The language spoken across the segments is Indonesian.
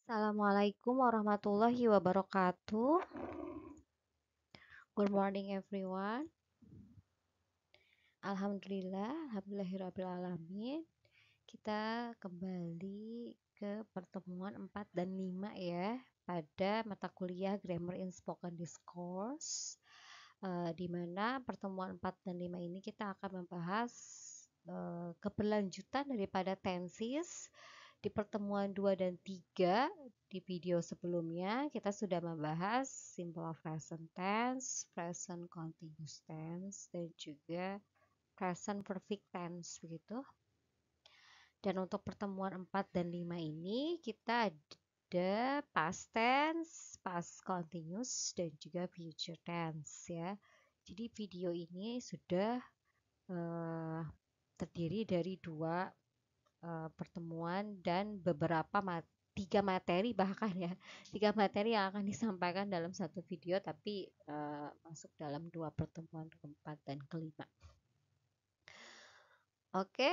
Assalamualaikum warahmatullahi wabarakatuh. Good morning everyone. Alhamdulillahirrahmanirrahim. Kita kembali ke pertemuan 4 dan 5 ya pada mata kuliah Grammar in Spoken Discourse. Di mana pertemuan 4 dan 5 ini kita akan membahas keberlanjutan daripada tenses. Di pertemuan 2 dan 3 di video sebelumnya kita sudah membahas simple present tense, present continuous tense, dan juga present perfect tense begitu. Dan untuk pertemuan 4 dan 5 ini kita ada past tense, past continuous, dan juga future tense ya. Jadi video ini sudah terdiri dari dua pertemuan dan tiga materi bahkan ya, tiga materi yang akan disampaikan dalam satu video tapi masuk dalam dua pertemuan keempat dan kelima. Oke,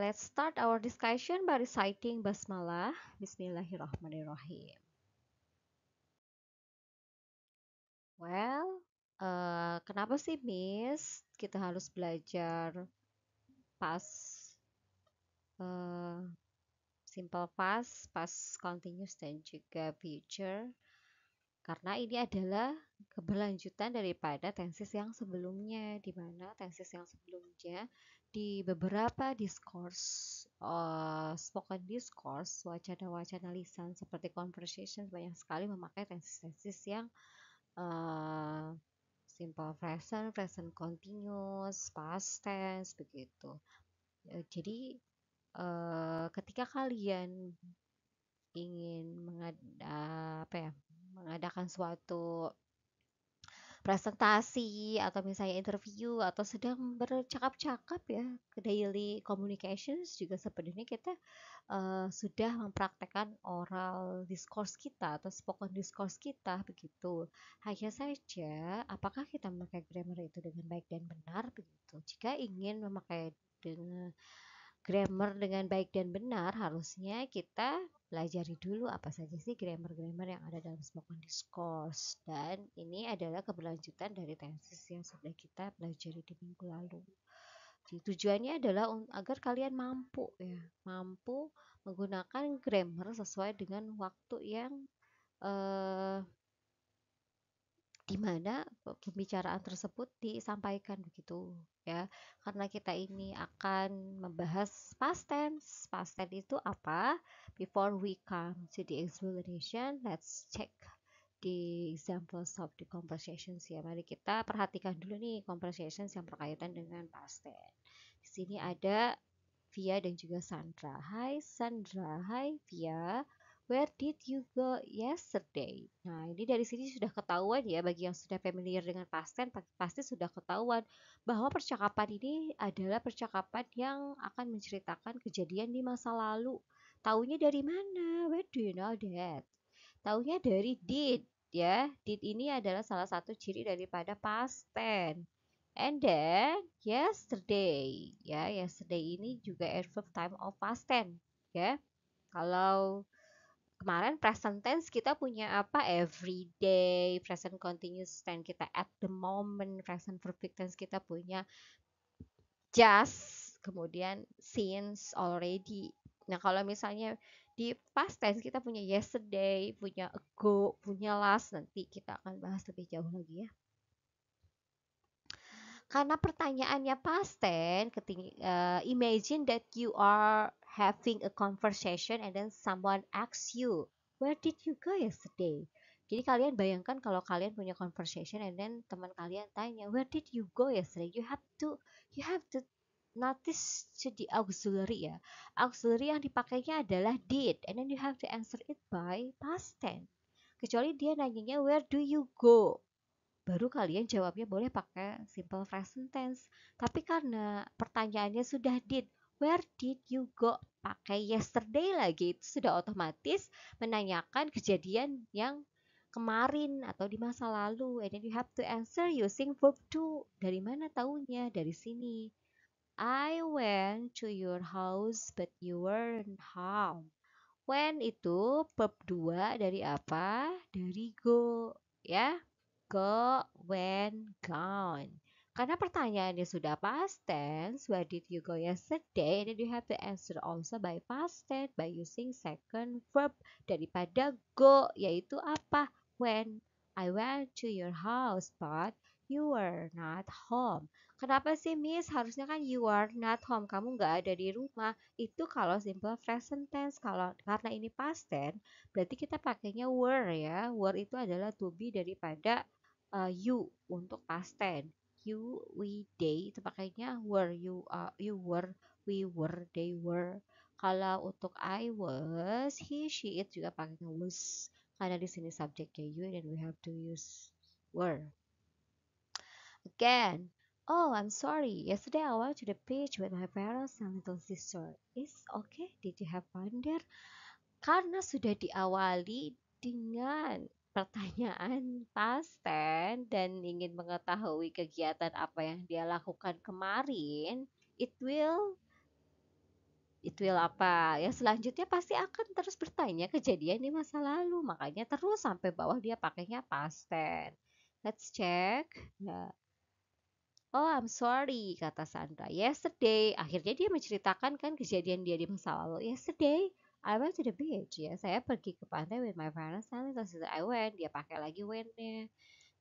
let's start our discussion by reciting basmalah. Bismillahirrahmanirrahim. Well, kenapa sih Miss kita harus belajar past, simple past continuous, dan juga future? Karena ini adalah keberlanjutan daripada tenses yang sebelumnya, di mana tenses yang sebelumnya di beberapa discourse, spoken discourse, wacana-wacana lisan seperti conversation banyak sekali memakai tenses-tenses yang simple present, present continuous, past tense begitu. Jadi ketika kalian ingin mengadakan suatu presentasi atau misalnya interview atau sedang bercakap-cakap ya, ke daily communications juga sebenarnya kita sudah mempraktekkan oral discourse kita atau spoken discourse kita begitu. Hanya saja apakah kita memakai grammar itu dengan baik dan benar begitu. Jika ingin memakai dengan grammar dengan baik dan benar, harusnya kita pelajari dulu apa saja sih grammar-grammar yang ada dalam spoken discourse. Dan ini adalah keberlanjutan dari tenses yang sudah kita pelajari di minggu lalu. Jadi, tujuannya adalah agar kalian mampu menggunakan grammar sesuai dengan waktu yang eh, di mana pembicaraan tersebut disampaikan begitu ya. Karena kita ini akan membahas past tense. Past tense itu apa? Before we come to the explanation, let's check the examples of the conversations ya. Mari kita perhatikan dulu nih conversations yang berkaitan dengan past tense. Di sini ada Via dan juga Sandra. Hai Sandra, hai Via. Where did you go yesterday? Nah, ini dari sini sudah ketahuan ya, bagi yang sudah familiar dengan past tense pasti sudah ketahuan bahwa percakapan ini adalah percakapan yang akan menceritakan kejadian di masa lalu. Taunya dari mana? Where do you know that? Taunya dari did ya. Did ini adalah salah satu ciri daripada past tense. And then yesterday ya, yesterday ini juga adverb time of past tense ya. Kalau kemarin present tense kita punya apa? Everyday, present continuous tense kita at the moment, present perfect tense kita punya just, kemudian since, already. Nah, kalau misalnya di past tense kita punya yesterday, punya ago, punya last, nanti kita akan bahas lebih jauh lagi ya. Karena pertanyaannya past tense, imagine that you are having a conversation and then someone asks you, where did you go yesterday? Jadi kalian bayangkan kalau kalian punya conversation and then teman kalian tanya, where did you go yesterday? You have to notice to the auxiliary ya. Auxiliary yang dipakainya adalah did, and then you have to answer it by past tense. Kecuali dia nanyanya where do you go? Baru kalian jawabnya boleh pakai simple present tense. Tapi karena pertanyaannya sudah did, where did you go? Pakai yesterday lagi, itu sudah otomatis menanyakan kejadian yang kemarin atau di masa lalu. And then you have to answer using verb to. Dari mana taunya? Dari sini. I went to your house but you weren't home. When itu verb 2 dari apa? Dari go, ya. Go, when, gone. Karena pertanyaannya sudah past tense, where did you go yesterday? And then you have to answer also by past tense by using second verb daripada go, yaitu apa? When I went to your house, but you were not home. Kenapa sih Miss? Harusnya kan you are not home. Kamu nggak ada di rumah. Itu kalau simple present tense. Kalau karena ini past tense, berarti kita pakainya were ya. Were itu adalah to be daripada you untuk past tense. You, we, they itu pakainya were. You were, we were, they were. Kalau untuk I was, he, she, it juga pakainya was. Karena di sini subjeknya you dan we have to use were. Again, oh, I'm sorry. Yesterday I went to the beach with my parents and little sister. Is okay? Did you have fun there? Karena sudah diawali dengan pertanyaan past tense dan ingin mengetahui kegiatan apa yang dia lakukan kemarin, it will apa? Ya selanjutnya pasti akan terus bertanya kejadian di masa lalu. Makanya terus sampai bawah dia pakainya past tense. Let's check. Nah, oh, I'm sorry, kata Sandra. Yesterday, akhirnya dia menceritakan kan kejadian dia di masa lalu. Yesterday, I went to the beach. Ya, saya pergi ke pantai with my parents and terus I went. Dia pakai lagi when-nya.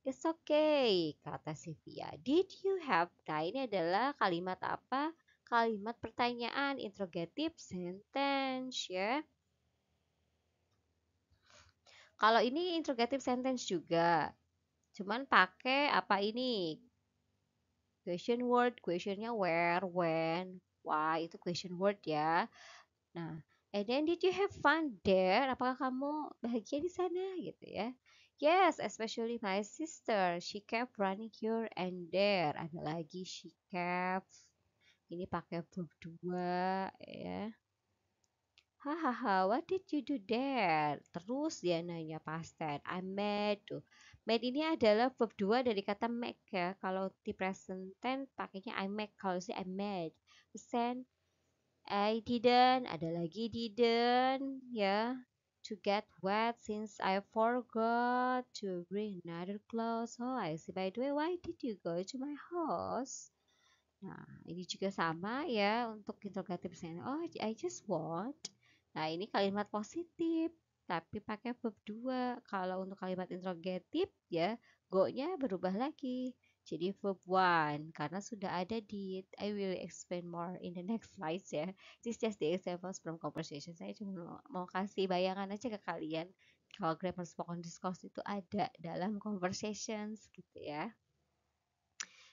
It's okay, kata Sylvia. Did you have? Nah, ini adalah kalimat apa? Kalimat pertanyaan, interrogative sentence, ya. Kalau ini interrogative sentence juga. Cuman pakai apa ini? Question word, questionnya where, when, why, itu question word ya. Nah, and then did you have fun there? Apakah kamu bahagia di sana gitu ya? Yes, especially my sister. She kept running here and there. Ada lagi she kept. Ini pakai verb 2 ya. Hahaha, what did you do there? Terus dia nanya past tense. I made tuh. Made ini adalah verb 2 dari kata make ya. Kalau di present tense pakainya I make. Kalau sih I made. Then I didn't, ada lagi didn't ya. To get wet since I forgot to bring another clothes. Oh, I see. By the way, why did you go to my house? Nah, ini juga sama ya untuk interrogative sentence. Oh, I just want. Nah, ini kalimat positif, tapi pakai verb 2. Kalau untuk kalimat interrogative ya, go-nya berubah lagi. Jadi verb 1 karena sudah ada did. I will explain more in the next slides ya. This is just the examples from conversation. Saya cuma mau kasih bayangan aja ke kalian kalau grammar spoken discourse itu ada dalam conversations gitu ya.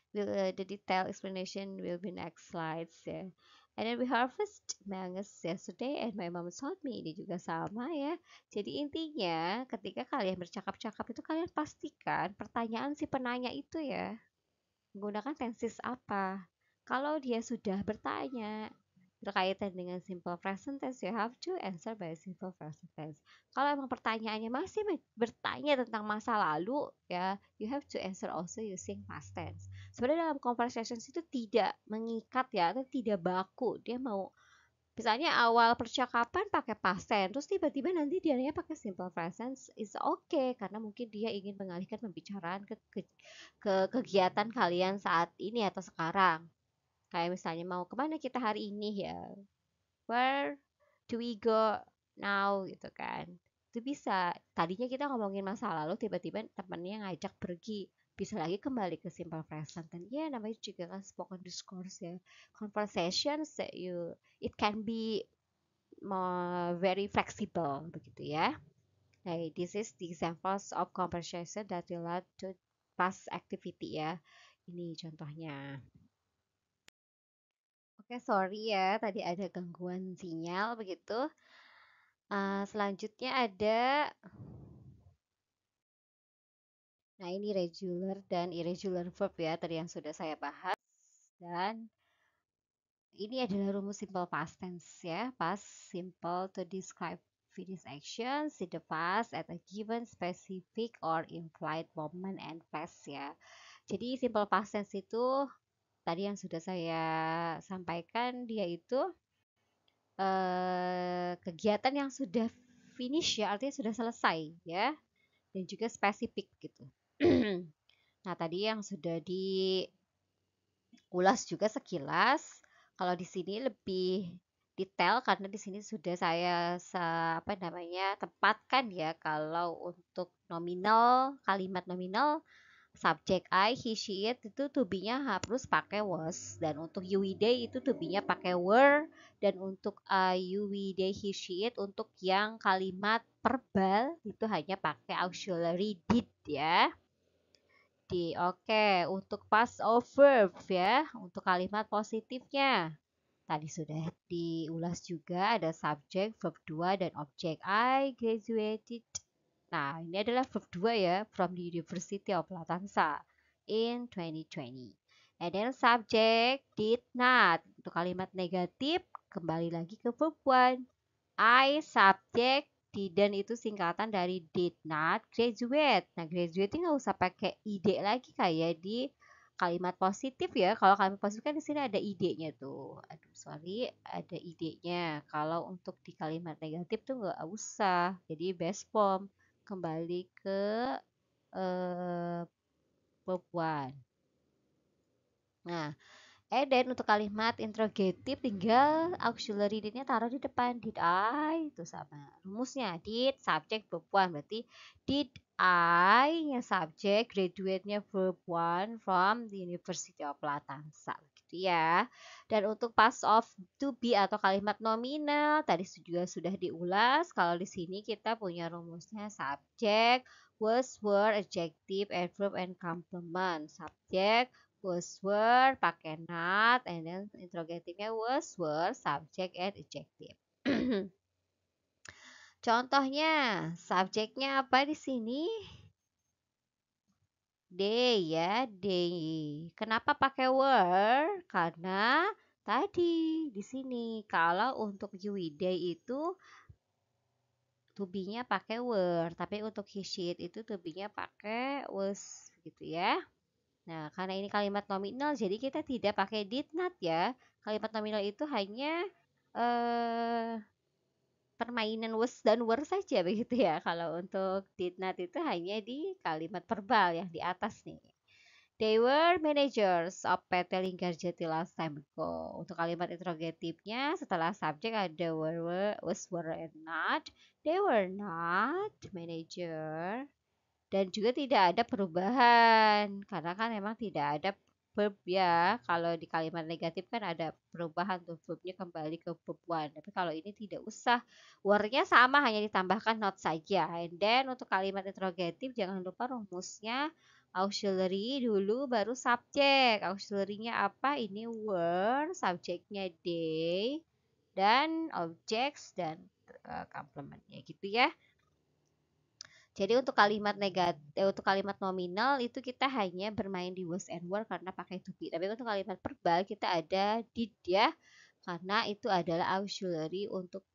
The detailed explanation will be next slides ya. And then we harvest mangoes yesterday and my mom told me ini juga sama ya. Jadi intinya ketika kalian bercakap-cakap itu kalian pastikan pertanyaan si penanya itu ya menggunakan tenses apa. Kalau dia sudah bertanya berkaitan dengan simple present tense, you have to answer by simple present tense. Kalau emang pertanyaannya masih bertanya tentang masa lalu, ya, you have to answer also using past tense. Sebenarnya dalam conversations itu tidak mengikat ya, atau tidak baku. Dia mau misalnya awal percakapan pakai past tense, terus tiba-tiba nanti dia pakai simple present, is okay karena mungkin dia ingin mengalihkan pembicaraan ke kegiatan kalian saat ini atau sekarang. Kayak misalnya mau kemana kita hari ini ya, where do we go now gitu kan. Itu bisa. Tadinya kita ngomongin masa lalu, tiba-tiba temennya ngajak pergi. Bisa lagi kembali ke simple present. Dan ya namanya juga kan spoken discourse ya. Conversations that it can be more very flexible begitu ya. Nah, this is the examples of conversation that relate to past activity ya. Ini contohnya. Oke, sorry ya, tadi ada gangguan sinyal begitu. Selanjutnya ada, nah ini regular dan irregular verb ya, tadi yang sudah saya bahas. Dan ini adalah rumus simple past tense ya, past simple to describe finished actions in the past at a given specific or implied moment and place ya. Jadi simple past tense itu tadi yang sudah saya sampaikan, dia itu kegiatan yang sudah finish ya, artinya sudah selesai ya, dan juga spesifik gitu. Nah, tadi yang sudah diulas juga sekilas. Kalau di sini lebih detail karena di sini sudah saya apa namanya tempatkan ya, kalau untuk nominal, kalimat nominal subjek I, he, she, it itu to be-nya harus pakai was, dan untuk you, we, they itu to be-nya pakai were, dan untuk you, we, they, he, she, it untuk yang kalimat verbal itu hanya pakai auxiliary did ya. Di oke, untuk past of verb ya, untuk kalimat positifnya. Tadi sudah diulas juga, ada subjek, verb 2 dan objek. I graduated. Nah, ini adalah verb 2 ya, from the University of Latansa in 2020. And then subject did not. Untuk kalimat negatif, kembali lagi ke verb 1. I subject didn't itu singkatan dari did not graduate. Nah, graduate nggak usah pakai ide lagi kayak di kalimat positif ya. Kalau kalimat positif kan di sini ada idenya tuh. Aduh, sorry, ada idenya. Kalau untuk di kalimat negatif tuh nggak usah. Jadi best form. Kembali ke verb 1. Nah, then untuk kalimat interrogatif tinggal auxiliary did-nya taruh di depan. Did I itu sama. Rumusnya did subject verb 1 berarti did I nya subject, graduate-nya verb 1 from the University of Latansa gitu ya. Dan untuk past of to be atau kalimat nominal tadi juga sudah diulas. Kalau di sini kita punya rumusnya subject, was, were, adjective, adverb, and complement. Subject was, were, pakai not, and then interrogatifnya was, were, subject, and adjective. Contohnya, subjeknya apa di sini? They ya, they. Kenapa pakai were? Karena tadi di sini kalau untuk you, they itu to be-nya pakai were, tapi untuk he, she, it itu to be-nya pakai was gitu ya. Nah, karena ini kalimat nominal, jadi kita tidak pakai did not ya. Kalimat nominal itu hanya permainan was dan were saja begitu ya. Kalau untuk did not itu hanya di kalimat verbal yang di atas nih. They were managers of PT Linggarjati last time ago. Untuk kalimat interrogatifnya setelah subjek ada were, was, were, and not. They were not manager. Dan juga tidak ada perubahan karena kan memang tidak ada verb ya. Kalau di kalimat negatif kan ada perubahan tuh, verbnya kembali ke verb one, tapi kalau ini tidak usah, wordnya sama hanya ditambahkan not saja. And then untuk kalimat interrogatif jangan lupa rumusnya auxiliary dulu baru subjek. Auxiliary-nya apa? Ini were, subjeknya they, dan objects dan complementnya gitu ya. Jadi untuk kalimat untuk kalimat nominal itu kita hanya bermain di was and were karena pakai to be. Tapi untuk kalimat verbal kita ada did ya, karena itu adalah auxiliary untuk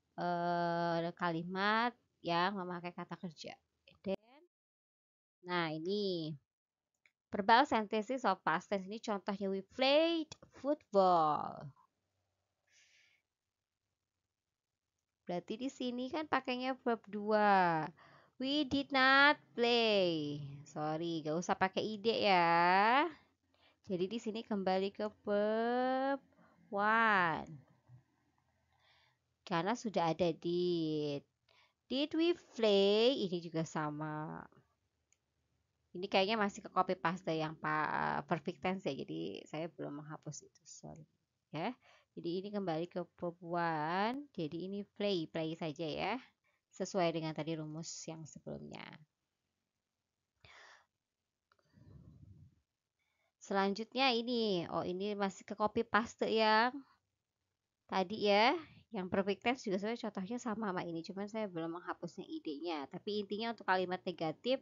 kalimat yang memakai kata kerja. Then, nah ini verbal synthesis of past tense, ini contohnya we played football. Berarti di sini kan pakainya verb 2. We did not play. Sorry, gak usah pakai ide ya. Jadi di sini kembali ke verb 1. Karena sudah ada did. Did we play? Ini juga sama. Ini kayaknya masih ke copy paste yang perfect tense ya. Jadi saya belum menghapus itu. Sorry. Ya. Jadi ini kembali ke verb 1. Jadi ini play, play saja ya. Sesuai dengan tadi rumus yang sebelumnya. Selanjutnya ini, ini masih ke copy paste yang tadi ya. Yang perfect tense juga sebenarnya contohnya sama ini, cuman saya belum menghapusnya idenya. Tapi intinya untuk kalimat negatif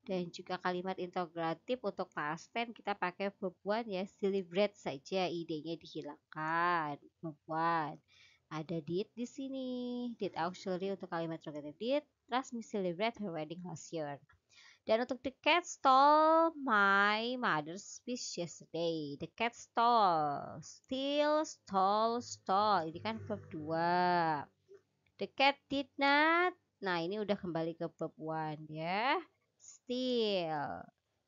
dan juga kalimat interrogatif untuk past tense kita pakai verb one ya, celebrate saja, idenya dihilangkan. Verb one. Ada did di sini, did auxiliary untuk kalimat interrogatif did, Rasmi celebrate her wedding last year. Dan untuk the cat stole my mother's fish yesterday. The cat stole, steal, stole. Ini kan verb 2. The cat did not. Nah, ini udah kembali ke verb 1 ya. Steal.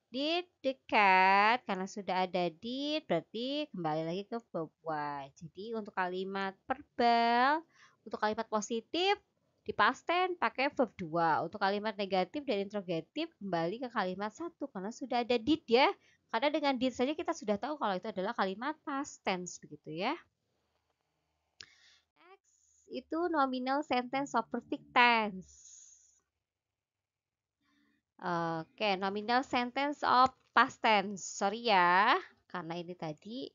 Did the cat, karena sudah ada did, berarti kembali lagi ke verb 1. Jadi untuk kalimat verbal, untuk kalimat positif, di past tense pakai verb 2. Untuk kalimat negatif dan interrogatif, kembali ke kalimat 1. Karena sudah ada did ya. Karena dengan did saja kita sudah tahu kalau itu adalah kalimat past tense, begitu ya. Next, itu nominal sentence of perfect tense. Oke, nominal sentence of past tense. Sorry ya, karena ini tadi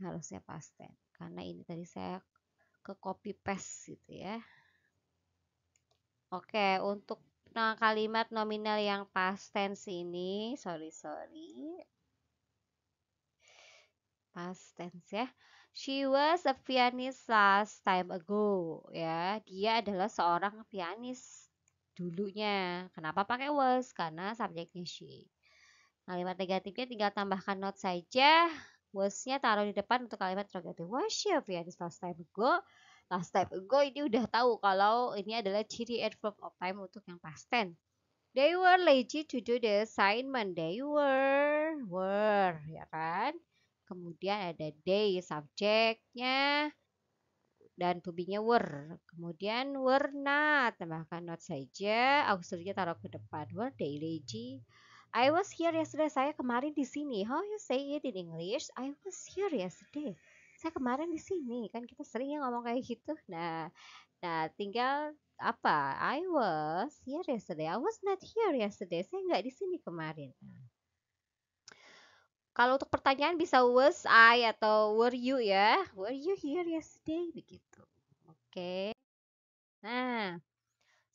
harusnya past tense. Karena ini tadi saya ke copy paste gitu ya. Oke, untuk kalimat nominal yang past tense ini, sorry. Past tense ya. She was a pianist last time ago ya. Dia adalah seorang pianis dulunya. Kenapa pakai was? Karena subjeknya she. Kalimat negatifnya tinggal tambahkan not saja. Was-nya taruh di depan untuk kalimat interrogative. Was she a pianist last time ago? Last time ago ini udah tahu kalau ini adalah ciri adverb of time untuk yang past tense. They were lazy to do the assignment. They were, ya kan? Kemudian ada they subjeknya dan to be-nya were. Kemudian were not, tambahkan not saja, auxiliary taruh ke depan. Were they lazy? I was here yesterday. Saya kemarin di sini. How you say it in English? I was here yesterday. Saya kemarin di sini. Kan kita sering ya ngomong kayak gitu. Nah, tinggal apa? I was here yesterday. I was not here yesterday. Saya nggak di sini kemarin. Kalau untuk pertanyaan bisa was I atau were you ya. Were you here yesterday? Begitu. Oke. Nah,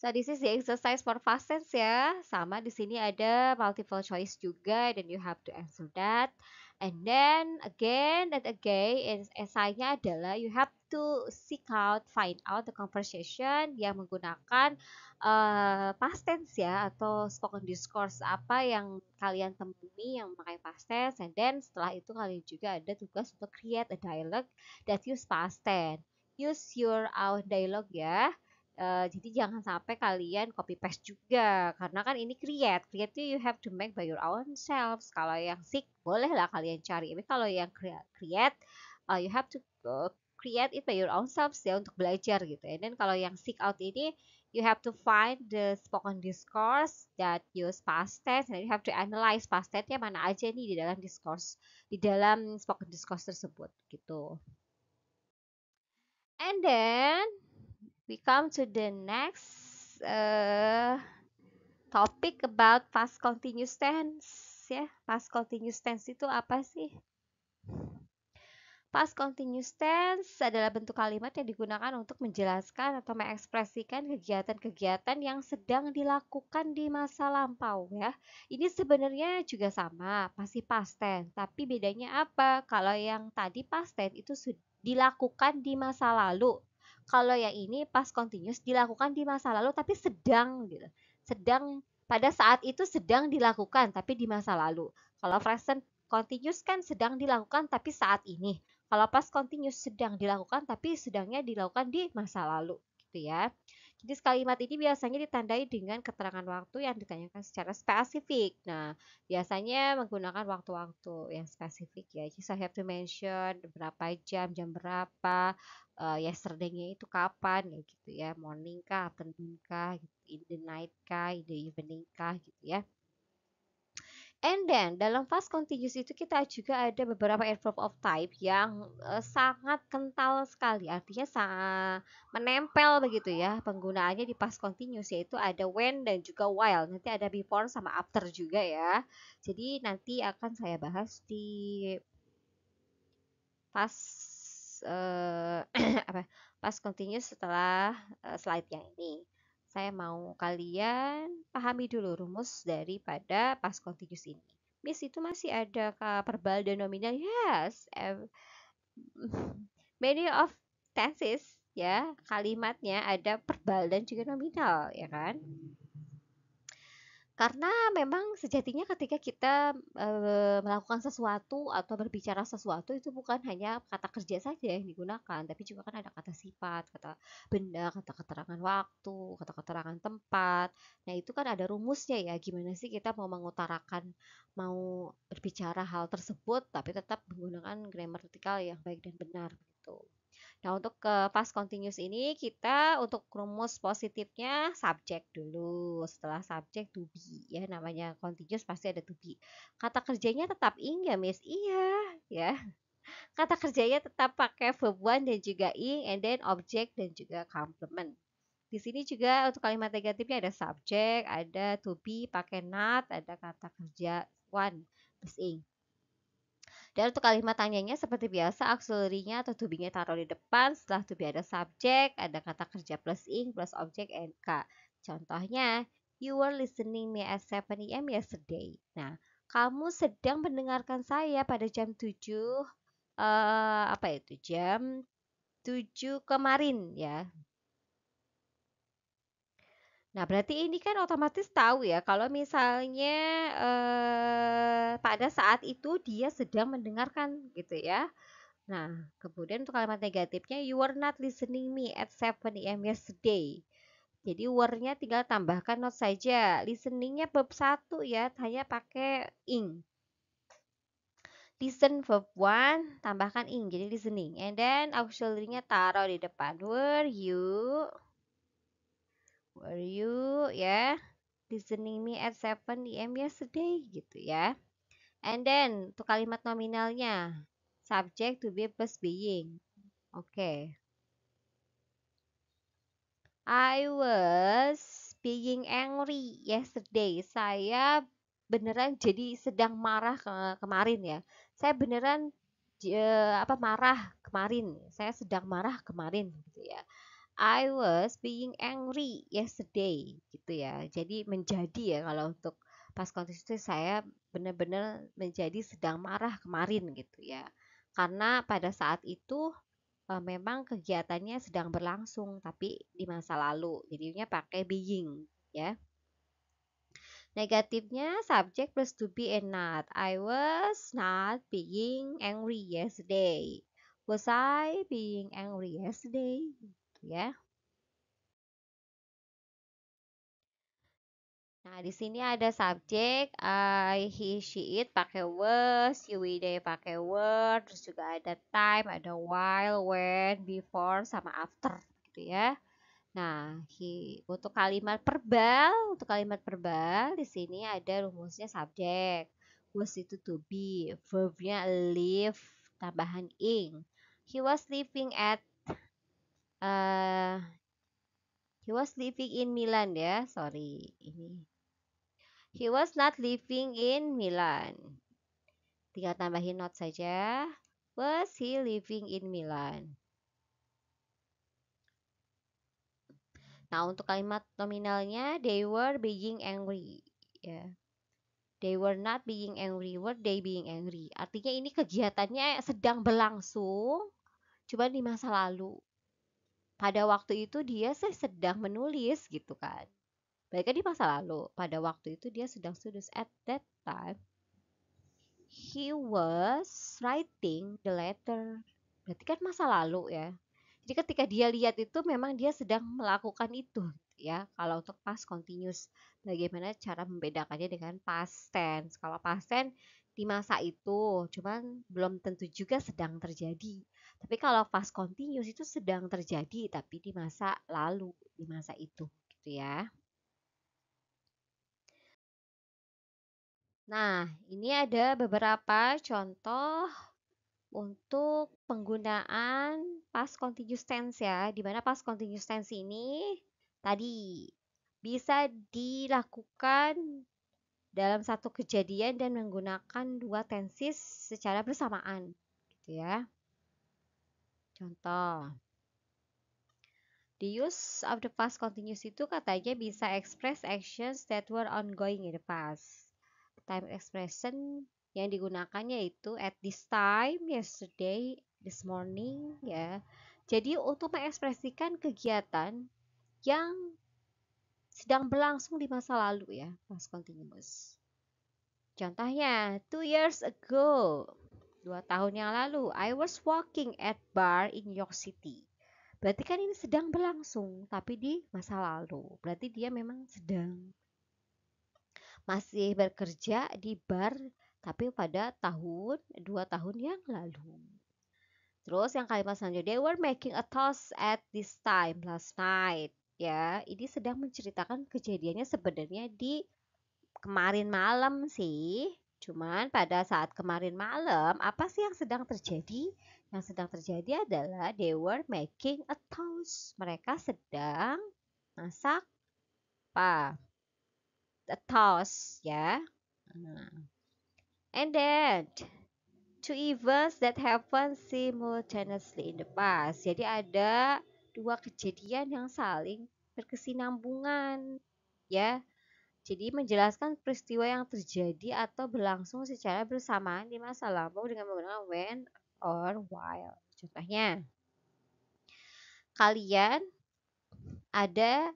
so this is the exercise for past tense ya. Sama di sini ada multiple choice juga dan you have to answer that. And then again and again esainya adalah you have to seek out, find out the conversation yang menggunakan past tense ya atau spoken discourse apa yang kalian temui yang memakai past tense. And then setelah itu kalian juga ada tugas untuk create a dialogue that use past tense. Use your own dialogue ya. Jadi jangan sampai kalian copy paste juga karena kan ini create itu you have to make by your own selves. Kalau yang seek bolehlah kalian cari, tapi kalau yang create you have to create it by your own selves ya untuk belajar gitu ya. Dan kalau yang seek out ini you have to find the spoken discourse that use past tense and you have to analyze past tense-nya mana aja nih di dalam discourse, di dalam spoken discourse tersebut gitu. And then we come to the next topic about past continuous tense ya. Past continuous tense itu apa sih? Past continuous tense adalah bentuk kalimat yang digunakan untuk menjelaskan atau mengekspresikan kegiatan-kegiatan yang sedang dilakukan di masa lampau ya. Ini sebenarnya juga sama, masih past tense, tapi bedanya apa? Kalau yang tadi past tense itu dilakukan di masa lalu. Kalau yang ini past continuous dilakukan di masa lalu tapi sedang gitu. Sedang pada saat itu sedang dilakukan tapi di masa lalu. Kalau present continuous kan sedang dilakukan tapi saat ini. Kalau past continuous sedang dilakukan tapi sedangnya dilakukan di masa lalu gitu ya. Jadi kalimat ini biasanya ditandai dengan keterangan waktu yang ditanyakan secara spesifik. Nah, biasanya menggunakan waktu-waktu yang spesifik ya. Just I have to mention berapa jam, jam berapa, yesterday-nya itu kapan ya gitu ya. Morning kah, afternoon kah, gitu. In the night kah, in the evening kah gitu ya. And then dalam fast continuous itu kita juga ada beberapa adverb of type yang sangat kental sekali, artinya sangat menempel begitu ya penggunaannya di past continuous yaitu ada when dan juga while. Nanti ada before sama after juga ya. Jadi nanti akan saya bahas di past apa past continuous setelah slide yang ini. Saya mau kalian pahami dulu rumus daripada past continuous ini. Miss itu masih ada verbal dan nominal? Yes. Many of tenses ya kalimatnya ada verbal dan juga nominal ya kan. Karena memang sejatinya ketika kita melakukan sesuatu atau berbicara sesuatu itu bukan hanya kata kerja saja yang digunakan, tapi juga kan ada kata sifat, kata benda, kata keterangan waktu, kata keterangan tempat. Nah, itu kan ada rumusnya ya, gimana sih kita mau mengutarakan, mau berbicara hal tersebut, tapi tetap menggunakan gramatikal yang baik dan benar gitu. Nah, untuk ke past continuous ini kita untuk rumus positifnya subjek dulu. Setelah subjek to be ya, namanya continuous pasti ada to be. Kata kerjanya tetap ing ya, Miss? Iya, ya. Kata kerjanya tetap pakai verb one dan juga ing, and then object dan juga complement. Di sini juga untuk kalimat negatifnya ada subjek, ada to be pakai not, ada kata kerja one plus ing. Dan untuk kalimat tanyanya seperti biasa auxiliary-nya atau to be-nya taruh di depan. Setelah to be ada subjek, ada kata kerja plus ing plus objek NK. Contohnya, you were listening me at 7 a.m. yesterday. Nah, kamu sedang mendengarkan saya pada jam 7 apa itu? Jam 7 kemarin ya. Nah, berarti ini kan otomatis tahu ya kalau misalnya pada saat itu dia sedang mendengarkan gitu ya. Nah, kemudian untuk kalimat negatifnya, you were not listening me at 7 a.m. yesterday. Jadi were-nya tinggal tambahkan not saja. Listening-nya verb satu ya, hanya pakai ing. Listen verb one, tambahkan ing, jadi listening. And then auxiliary-nya taruh di depan. Were you ya, listening me at 7 a.m. yesterday gitu ya. And then untuk kalimat nominalnya, subject to be plus being. Oke. I was being angry yesterday. Saya beneran jadi sedang marah kemarin ya. Saya beneran marah kemarin. Saya sedang marah kemarin gitu ya. I was being angry yesterday gitu ya. Jadi menjadi ya kalau untuk pas konteks itu saya benar-benar menjadi sedang marah kemarin gitu ya. Karena pada saat itu memang kegiatannya sedang berlangsung tapi di masa lalu. Jadinya pakai being ya. Negatifnya subject plus to be and not. I was not being angry yesterday. Was I being angry yesterday? Gitu ya. Nah, di sini ada subjek I, he, she, it pakai was, you, we, they pakai were, terus juga ada time, ada while, when, before, sama after gitu ya. Nah, untuk kalimat verbal di sini ada rumusnya subjek. Was itu to be, verbnya live, tambahan ing. He was living at uh, he was living in Milan ya. Sorry, ini. He was not living in Milan. Tinggal tambahin not saja. Was he living in Milan? Nah, untuk kalimat nominalnya they were being angry. Ya. They were not being angry, were they being angry? Artinya ini kegiatannya sedang berlangsung, cuma di masa lalu. Pada waktu itu dia sedang menulis gitu kan. Baiknya di masa lalu. Pada waktu itu dia sedang studies. At that time, he was writing the letter. Berarti kan masa lalu ya. Jadi ketika dia lihat itu memang dia sedang melakukan itu ya. Kalau untuk past continuous, bagaimana cara membedakannya dengan past tense? Kalau past tense di masa itu, cuman belum tentu juga sedang terjadi. Tapi kalau past continuous itu sedang terjadi tapi di masa lalu, di masa itu gitu ya. Nah, ini ada beberapa contoh untuk penggunaan past continuous tense ya, di mana past continuous tense ini tadi bisa dilakukan dalam satu kejadian dan menggunakan dua tenses secara bersamaan, gitu ya. Contoh, the use of the past continuous itu katanya bisa express actions that were ongoing in the past. Time expression yang digunakannya itu at this time, yesterday, this morning ya. Jadi untuk mengekspresikan kegiatan yang sedang berlangsung di masa lalu ya, past continuous. Contohnya, 2 years ago, 2 tahun yang lalu, I was walking at bar in York City. Berarti kan ini sedang berlangsung, tapi di masa lalu. Berarti dia memang sedang masih bekerja di bar, tapi pada 2 tahun yang lalu. Terus yang kalimat selanjutnya, they were making a toast at this time last night. Ya, ini sedang menceritakan kejadiannya sebenarnya di kemarin malam sih. Cuman pada saat kemarin malam, apa sih yang sedang terjadi? Yang sedang terjadi adalah they were making a toast. Mereka sedang masak apa? A toast ya. And then two events that happen simultaneously in the past. Jadi ada dua kejadian yang saling berkesinambungan ya. Jadi menjelaskan peristiwa yang terjadi atau berlangsung secara bersamaan di masa lampau dengan menggunakan when or while. Contohnya, kalian ada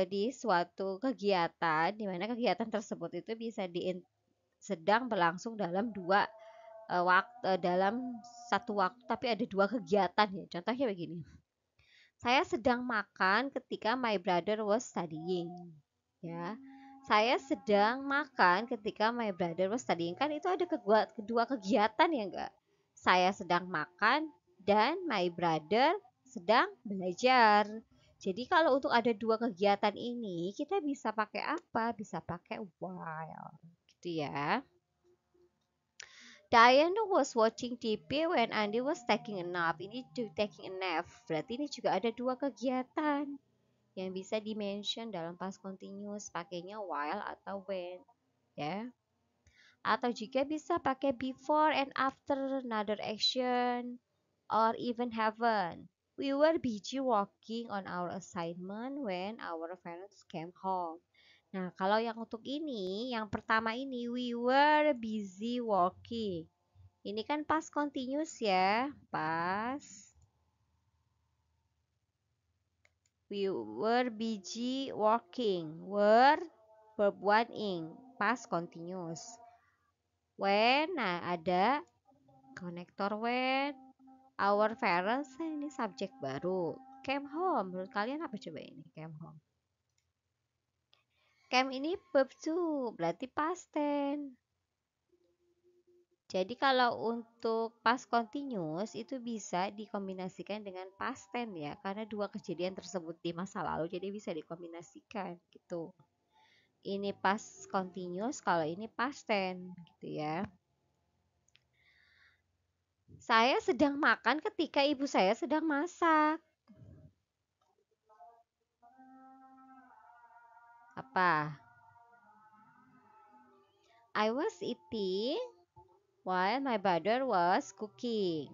di suatu kegiatan di mana kegiatan tersebut itu bisa sedang berlangsung dalam dalam satu waktu tapi ada dua kegiatan ya. Contohnya begini. Saya sedang makan ketika my brother was studying. Ya. Saya sedang makan ketika my brother was studying. Kan itu ada kedua kegiatan ya enggak? Saya sedang makan dan my brother sedang belajar. Jadi kalau untuk ada dua kegiatan ini, kita bisa pakai apa? Bisa pakai while. Gitu ya. Diana was watching TV when Andy was taking a nap. Ini taking a nap. Berarti ini juga ada dua kegiatan yang bisa dimention dalam past continuous. Pakainya while atau when. Ya. Atau juga bisa pakai before and after another action. Or even haven't. We were busy working on our assignment when our parents came home. Nah, kalau yang untuk ini, yang pertama ini, we were busy working. Ini kan past continuous ya, past. We were busy working. Were verb 1 ing, past continuous. When, nah ada konektor when. Our parents, nah ini subjek baru. Came home, menurut kalian apa coba ini? Came home. Came ini verb 2, berarti past tense. Jadi kalau untuk past continuous itu bisa dikombinasikan dengan past tense ya, karena dua kejadian tersebut di masa lalu jadi bisa dikombinasikan gitu. Ini past continuous, kalau ini past tense gitu ya. Saya sedang makan ketika ibu saya sedang masak. Apa? I was eating while my brother was cooking.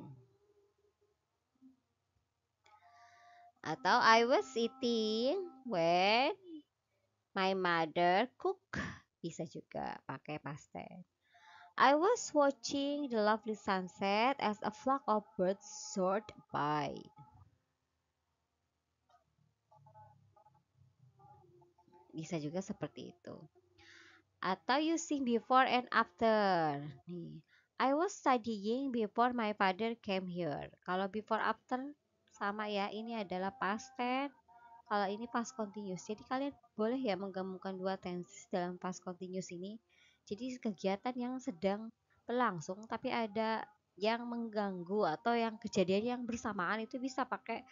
Atau I was eating when my mother cook. Bisa juga pakai past tense. I was watching the lovely sunset as a flock of birds soared by. Bisa juga seperti itu. Atau using before and after. Nih, I was studying before my father came here. Kalau before after sama ya, ini adalah past tense. Kalau ini past continuous. Jadi kalian boleh ya menggabungkan dua tenses dalam past continuous ini. Jadi kegiatan yang sedang berlangsung tapi ada yang mengganggu atau yang kejadian yang bersamaan itu bisa pakai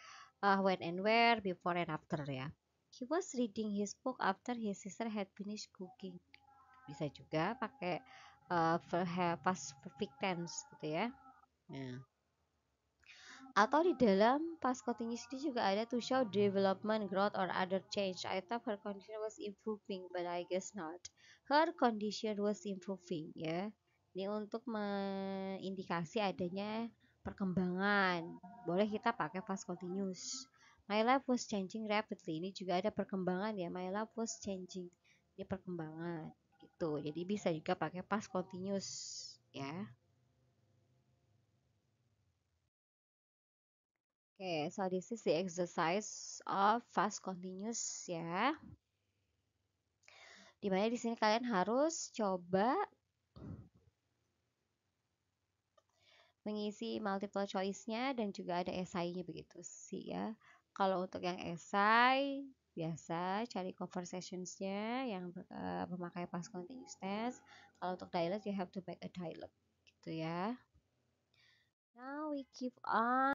when and where, before and after ya. He was reading his book after his sister had finished cooking. Bisa juga pakai past perfect tense gitu ya. Nah. Atau di dalam past continuous ini juga ada to show development, growth, or other change. I thought her condition was improving, but I guess not. Her condition was improving, ya. Ini untuk mengindikasi adanya perkembangan. Boleh kita pakai past continuous. My life was changing rapidly. Ini juga ada perkembangan ya. My life was changing. Ini perkembangan. Gitu. Jadi bisa juga pakai past continuous, ya. Okay, so this is the exercise of fast continuous ya. Dimana di sini kalian harus coba mengisi multiple choice-nya dan juga ada esainya begitu sih ya. Kalau untuk yang esai biasa cari conversationsnya yang memakai past continuous tense. Kalau untuk dialect you have to make a dialect gitu ya. Now we keep on